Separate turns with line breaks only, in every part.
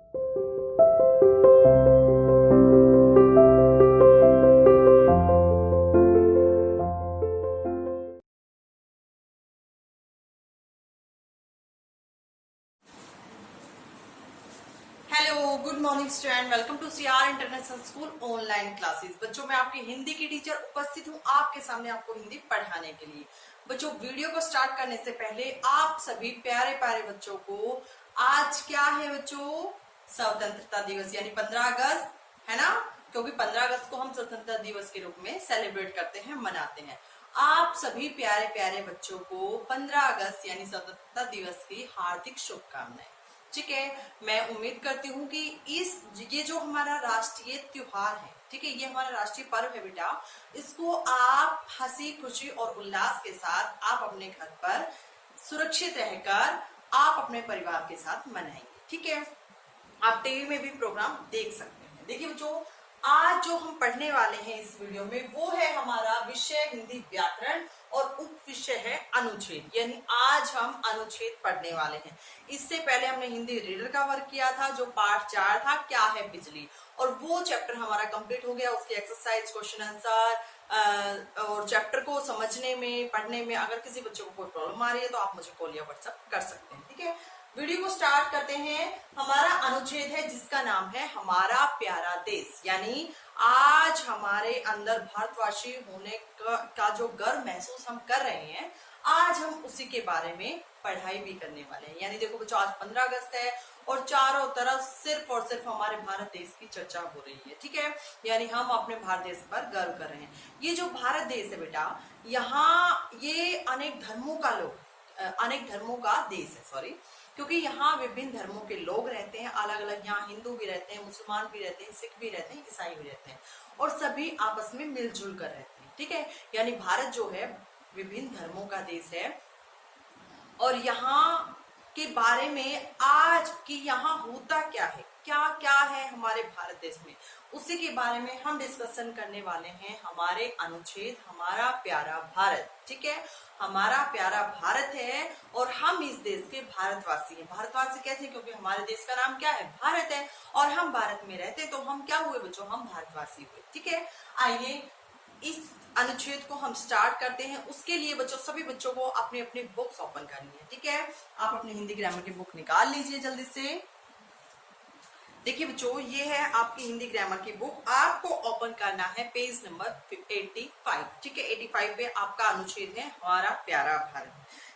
Good morning student, welcome to CR international school online classes. बच्चों, मैं आपकी हिंदी की टीचर उपस्थित हूँ आपके सामने आपको हिंदी पढ़ाने के लिए। बच्चों, वीडियो को स्टार्ट करने से पहले आप सभी प्यारे प्यारे बच्चों को आज क्या है बच्चों, स्वतंत्रता दिवस यानी 15 अगस्त है ना, क्योंकि 15 अगस्त को हम स्वतंत्रता दिवस के रूप में सेलिब्रेट करते हैं, मनाते हैं। आप सभी प्यारे प्यारे बच्चों को 15 अगस्त यानी स्वतंत्रता दिवस की हार्दिक शुभकामनाएं। ठीक है, मैं उम्मीद करती हूँ कि ये जो हमारा राष्ट्रीय त्योहार है, ठीक है, ये हमारा राष्ट्रीय पर्व है बेटा, इसको आप हंसी खुशी और उल्लास के साथ आप अपने घर पर सुरक्षित रहकर आप अपने परिवार के साथ मनाएंगे। ठीक है, आप टीवी में भी प्रोग्राम देख सकते हैं। देखिए बच्चों, आज जो हम पढ़ने वाले हैं इस वीडियो में वो है हमारा विषय हिंदी व्याकरण और उप विषय है अनुच्छेद, यानी आज हम अनुच्छेद पढ़ने वाले हैं। इससे पहले हमने हिंदी रीडर का वर्क किया था जो पार्ट 4 था, क्या है बिजली, और वो चैप्टर हमारा कंप्लीट हो गया। उसकी एक्सरसाइज, क्वेश्चन आंसर और चैप्टर को समझने में, पढ़ने में अगर किसी बच्चे को कोई प्रॉब्लम आ रही है तो आप मुझे कॉल या व्हाट्सएप कर सकते हैं। ठीक है, वीडियो को स्टार्ट करते हैं। हमारा अनुच्छेद है जिसका नाम है हमारा प्यारा देश, यानी आज हमारे अंदर भारतवासी होने का जो गर्व महसूस हम कर रहे हैं, आज हम उसी के बारे में पढ़ाई भी करने वाले हैं। यानी देखो बच्चों, आज 15 अगस्त है और चारों तरफ सिर्फ और सिर्फ हमारे भारत देश की चर्चा हो रही है। ठीक है, यानी हम अपने भारत देश पर गर्व कर रहे हैं। ये जो भारत देश है बेटा, यहाँ ये अनेक धर्मों का देश है, सॉरी, क्योंकि यहाँ विभिन्न धर्मों के लोग रहते हैं, अलग अलग। यहाँ हिंदू भी रहते हैं, मुसलमान भी रहते हैं, सिख भी रहते हैं, ईसाई भी रहते हैं, और सभी आपस में मिलजुल कर रहते हैं। ठीक है, यानी भारत जो है विभिन्न धर्मों का देश है। और यहाँ के बारे में आज कि यहाँ होता क्या है, क्या क्या है हमारे भारत देश में, उसी के बारे में हम डिस्कशन करने वाले हैं। हमारे अनुच्छेद हमारा प्यारा भारत, ठीक है, हमारा प्यारा भारत है और हम इस देश के भारतवासी हैं। भारतवासी कैसे, क्योंकि हमारे देश का नाम क्या है, भारत है, और हम भारत में रहते हैं, तो हम क्या हुए बच्चों, हम भारतवासी हुए। ठीक है, आइए इस अनुच्छेद को हम स्टार्ट करते हैं। उसके लिए बच्चों, सभी बच्चों को अपनी अपनी बुक्स ओपन करनी है। ठीक है, आप अपनी हिंदी ग्रामर की बुक निकाल लीजिए जल्दी से। देखिए बच्चों, ये है आपकी हिंदी ग्रामर की बुक, आपको ओपन करना है पेज नंबर 85। ठीक है, 85 पे आपका अनुच्छेद है हमारा प्यारा भारत।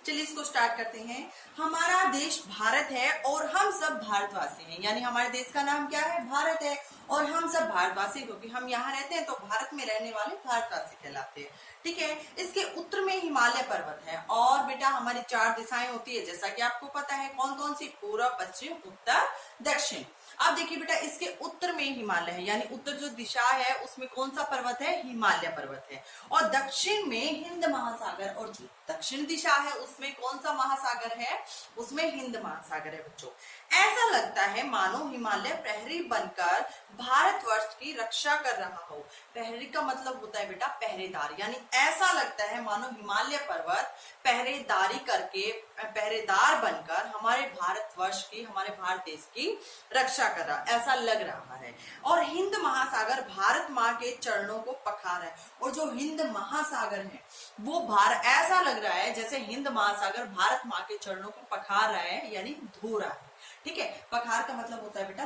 चलिए इसको स्टार्ट करते हैं। हमारा देश भारत है और हम सब भारतवासी हैं, यानी हमारे देश का नाम क्या है, भारत है, और हम सब भारतवासी, क्योंकि हम यहाँ रहते हैं तो भारत में रहने वाले भारतवासी कहलाते हैं। ठीक है, इसके उत्तर में हिमालय पर्वत है, और बेटा हमारी 4 दिशाएं होती है, जैसा कि आपको पता है। कौन कौन सी, पूर्व, पश्चिम, उत्तर, दक्षिण। अब देखिए बेटा, इसके उत्तर में हिमालय है, यानी उत्तर जो दिशा है उसमें कौन सा पर्वत है, हिमालय पर्वत है, और दक्षिण में हिंद महासागर, और जो दक्षिण दिशा है उसमें कौन सा महासागर है, उसमें हिंद महासागर है। बच्चों, ऐसा लगता है मानो हिमालय प्रहरी बनकर भारतवर्ष की रक्षा कर रहा हो। प्रहरी का मतलब होता है बेटा पहरेदार, यानी ऐसा लगता है मानो हिमालय पर्वत पहरेदारी करके, पहरेदार बनकर हमारे भारतवर्ष की, हमारे भारत देश की रक्षा कर रहा, ऐसा लग रहा है। और हिंद महासागर भारत माँ के चरणों को पखार है, और जो हिंद महासागर है वो ऐसा लग रहा है जैसे हिंद महासागर भारत माँ के चरणों को पखार रहा है, यानी धो रहा है। ठीक है, पखार का मतलब होता है बेटा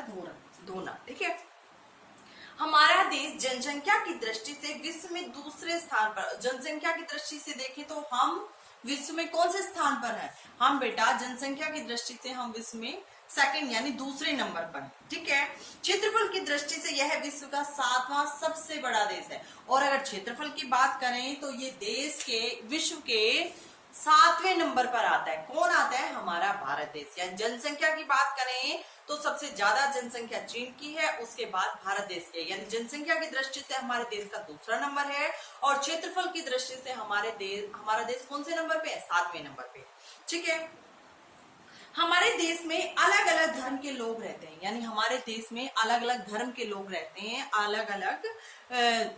धोना। ठीक है, हमारा देश जनसंख्या की दृष्टि से विश्व में दूसरे स्थान पर, जनसंख्या की दृष्टि से देखें तो हम विश्व में कौन से स्थान पर है, हम बेटा जनसंख्या की दृष्टि से हम विश्व में सेकंड यानी दूसरे नंबर पर। ठीक है, क्षेत्रफल की दृष्टि से यह विश्व का 7वां सबसे बड़ा देश है, और अगर क्षेत्रफल की बात करें तो ये देश के, विश्व के 7वें नंबर पर आता है। कौन आता है, हमारा भारत देश। यानी जनसंख्या की बात करें तो सबसे ज्यादा जनसंख्या चीन की है, उसके बाद भारत देश की, यानी जनसंख्या की दृष्टि से हमारे देश का दूसरा नंबर है, और क्षेत्रफल की दृष्टि से हमारा देश कौन से नंबर पे है, 7वें नंबर पे। ठीक है, हमारे देश में अलग अलग धर्म के लोग रहते हैं, यानी हमारे देश में अलग अलग धर्म के लोग रहते हैं, अलग अलग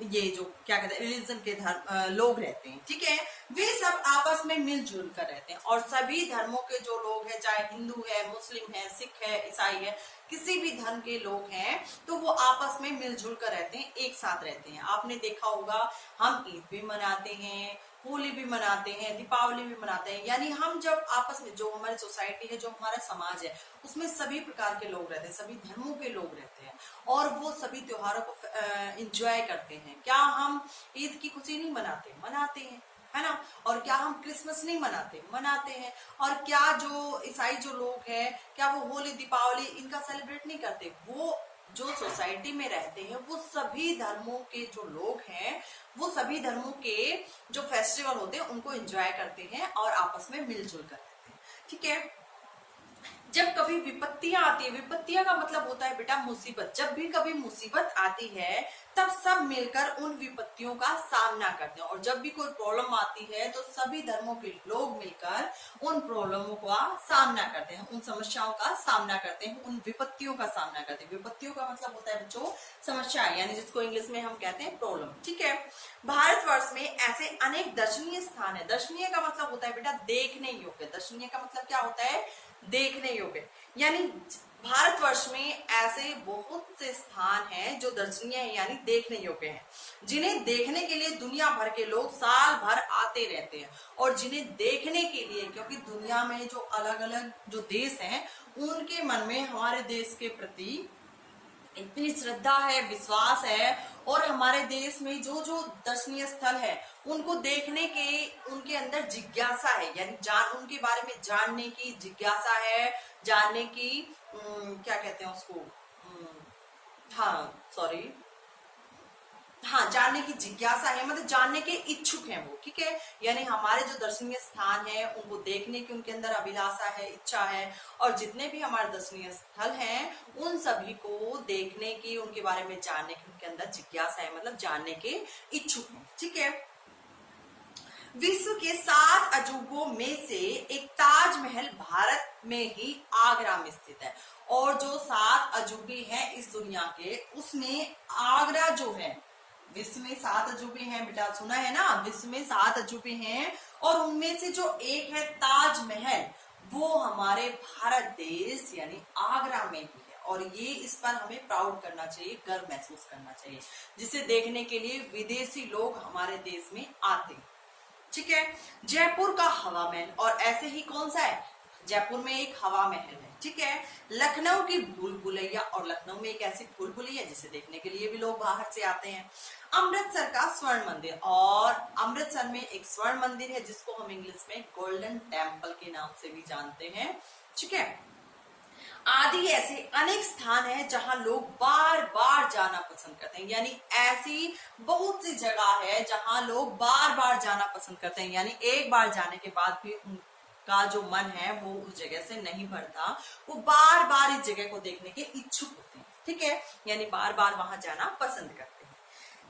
ये जो क्या कहते हैं रिलीजन के धर्म लोग रहते हैं, ठीक है। वे सब आपस में मिलजुल कर रहते हैं और सभी धर्मों के जो लोग हैं, चाहे हिंदू है, मुस्लिम है, सिख है, ईसाई है, किसी भी धर्म के लोग हैं, तो वो आपस में मिलजुल कर रहते हैं, एक साथ रहते हैं। आपने देखा होगा हम ईद भी मनाते हैं, होली भी मनाते हैं, दीपावली भी मनाते हैं, यानी हम जब आपस में जो हमारी सोसाइटी है, जो हमारा समाज है, उसमें सभी प्रकार के लोग रहते हैं, सभी धर्मों के लोग रहते हैं और वो सभी त्योहारों को एंजॉय करते हैं। क्या हम ईद की खुशी नहीं मनाते? मनाते हैं, है ना। और क्या हम क्रिसमस नहीं मनाते? मनाते हैं। और क्या जो ईसाई जो लोग हैं, क्या वो होली दीपावली इनका सेलिब्रेट नहीं करते? वो जो सोसाइटी में रहते हैं, वो सभी धर्मों के जो लोग हैं, वो सभी धर्मों के जो फेस्टिवल होते हैं उनको एंजॉय करते हैं और आपस में मिलजुल कर रहते हैं, ठीक है। जब कभी विपत्तियां आती है, विपत्तियां का मतलब होता है बेटा मुसीबत। जब भी कभी मुसीबत आती है तब सब मिलकर उन विपत्तियों का सामना करते हैं, और जब भी कोई प्रॉब्लम आती है तो सभी धर्मों के लोग मिलकर उन प्रॉब्लमों का सामना करते हैं, उन समस्याओं का सामना करते हैं, उन विपत्तियों का सामना करते हैं। विपत्तियों का मतलब होता है बच्चों समस्याएं, यानी जिसको इंग्लिश में हम कहते हैं प्रॉब्लम, ठीक है। भारतवर्ष में ऐसे अनेक दर्शनीय स्थान है। दर्शनीय का मतलब होता है बेटा देखने योग्य। दर्शनीय का मतलब क्या होता है? देखने योग्य। यानी भारतवर्ष में ऐसे बहुत से स्थान हैं जो दर्शनीय है, यानी देखने योग्य हैं, जिन्हें देखने के लिए दुनिया भर के लोग साल भर आते रहते हैं। और जिन्हें देखने के लिए, क्योंकि दुनिया में जो अलग अलग जो देश हैं, उनके मन में हमारे देश के प्रति इतनी श्रद्धा है, विश्वास है, और हमारे देश में जो जो दर्शनीय स्थल है उनको देखने के उनके अंदर जिज्ञासा है, यानी उनके बारे में जानने की जिज्ञासा है, जानने की क्या कहते हैं उसको, जानने की जिज्ञासा है, मतलब जानने के इच्छुक हैं वो, ठीक है। यानी हमारे जो दर्शनीय स्थान है उनको देखने की उनके अंदर अभिलाषा है, इच्छा है, और जितने भी हमारे दर्शनीय स्थल हैं उन सभी को देखने की, उनके बारे में जानने की उनके अंदर जिज्ञासा है, मतलब जानने के इच्छुक हैं, ठीक है। विश्व के 7 अजूबों में से एक ताजमहल भारत में ही आगरा में स्थित है, और जो 7 अजूबे हैं इस दुनिया के, उसमें आगरा जो है, विश्व में 7 अजूबे हैं बेटा, सुना है ना, विश्व में 7 अजूबे हैं, और उनमें से जो एक है ताजमहल, वो हमारे भारत देश यानी आगरा में ही है। और ये इस पर हमें प्राउड करना चाहिए, गर्व महसूस करना चाहिए, जिसे देखने के लिए विदेशी लोग हमारे देश में आते हैं, ठीक है। जयपुर का हवा महल, और ऐसे ही कौन सा है, जयपुर में एक हवा महल है, ठीक है। लखनऊ की भूल भुलैया, और लखनऊ में एक ऐसी भूल भुलैया जिसे देखने के लिए भी लोग बाहर से आते हैं। अमृतसर का स्वर्ण मंदिर, और अमृतसर में एक स्वर्ण मंदिर है जिसको हम इंग्लिश में गोल्डन टेम्पल के नाम से भी जानते हैं, ठीक है। आदि ऐसे अनेक स्थान है जहां लोग बार बार जाना पसंद करते हैं, यानी ऐसी बहुत सी जगह है जहां लोग बार बार जाना पसंद करते हैं, यानी एक बार जाने के बाद भी उनका जो मन है वो उस जगह से नहीं भरता, वो बार बार इस जगह को देखने के इच्छुक होते हैं, ठीक है, यानी बार बार वहां जाना पसंद करते हैं।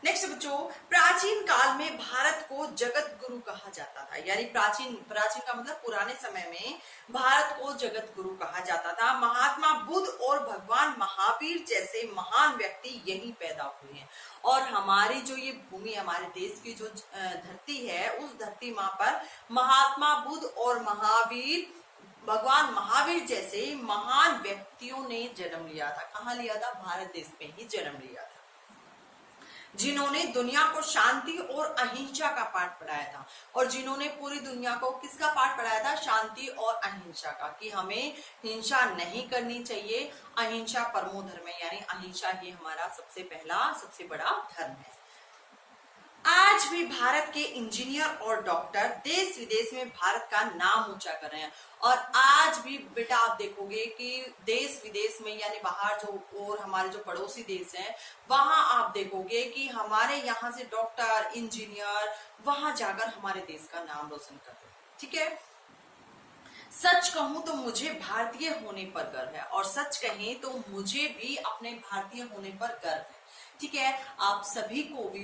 नेक्स्ट बच्चों, प्राचीन काल में भारत को जगत गुरु कहा जाता था, यानी प्राचीन का मतलब पुराने समय में भारत को जगत गुरु कहा जाता था। महात्मा बुद्ध और भगवान महावीर जैसे महान व्यक्ति यहीं पैदा हुए हैं, और हमारी जो ये भूमि, हमारे देश की जो धरती है, उस धरती माँ पर महात्मा बुद्ध और भगवान महावीर जैसे महान व्यक्तियों ने जन्म लिया था। कहाँ लिया था? भारत देश में ही जन्म लिया था, जिन्होंने दुनिया को शांति और अहिंसा का पाठ पढ़ाया था, और जिन्होंने पूरी दुनिया को किसका पाठ पढ़ाया था? शांति और अहिंसा का, कि हमें हिंसा नहीं करनी चाहिए, अहिंसा परमो धर्म है, यानी अहिंसा ही हमारा सबसे पहला सबसे बड़ा धर्म है। आज भी भारत के इंजीनियर और डॉक्टर देश विदेश में भारत का नाम ऊंचा कर रहे हैं, और आज भी बेटा आप देखोगे कि देश विदेश में, यानी बाहर जो और हमारे जो पड़ोसी देश हैं, वहां आप देखोगे कि हमारे यहाँ से डॉक्टर इंजीनियर वहां जाकर हमारे देश का नाम रोशन करते हैं, ठीक है। सच कहूं तो मुझे भारतीय होने पर गर्व है, और सच कहें तो मुझे भी अपने भारतीय होने पर गर्व है, ठीक है। आप सभी को भी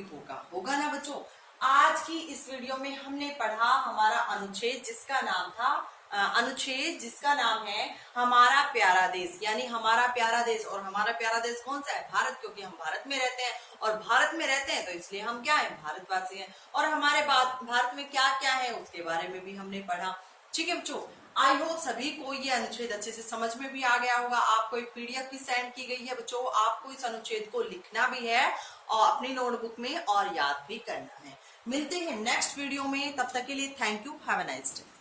होगा ना बच्चों। आज की इस वीडियो में हमने पढ़ा हमारा अनुच्छेद जिसका नाम था अनुच्छेद जिसका नाम है हमारा प्यारा देश, यानी हमारा प्यारा देश। और हमारा प्यारा देश कौन सा है? भारत, क्योंकि हम भारत में रहते हैं और भारत में रहते हैं तो इसलिए हम क्या है? भारतवासी हैं। और हमारे भारत में क्या क्या है उसके बारे में भी हमने पढ़ा। ठीक है बच्चों, आई होप सभी को ये अनुच्छेद अच्छे से समझ में भी आ गया होगा। आपको एक पीडीएफ भी सेंड की गई है बच्चों, आपको इस अनुच्छेद को लिखना भी है और अपनी नोटबुक में और याद भी करना है। मिलते हैं नेक्स्ट वीडियो में, तब तक के लिए thank you, have a nice day.